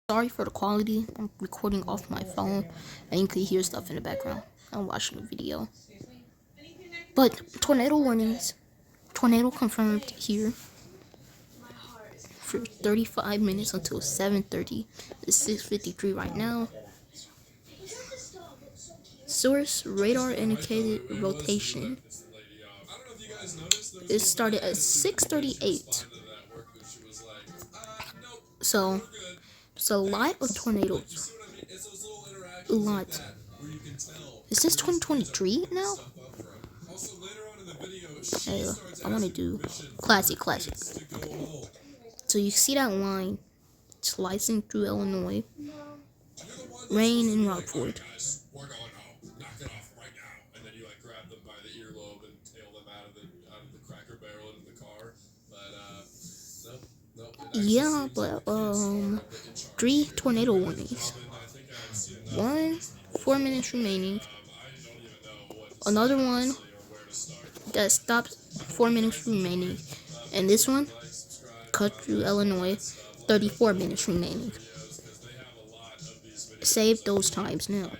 Sorry for the quality. I'm recording off my phone, and you can hear stuff in the background. I'm watching the video. But tornado warnings. Tornado confirmed here for 35 minutes until 7:30. It's 6:53 right now. Source radar indicated rotation. It started at 6:38. So it's a lot of tornadoes. A lot. Is this 2023 now? Hey, I want to do classic. Okay. So you see that line slicing through Illinois. Rain in Rockford. Yeah, but 3 tornado warnings. One, 4 minutes remaining. Another one that stops 4 minutes remaining. And this one cut through Illinois, 34 minutes remaining. Save those times now.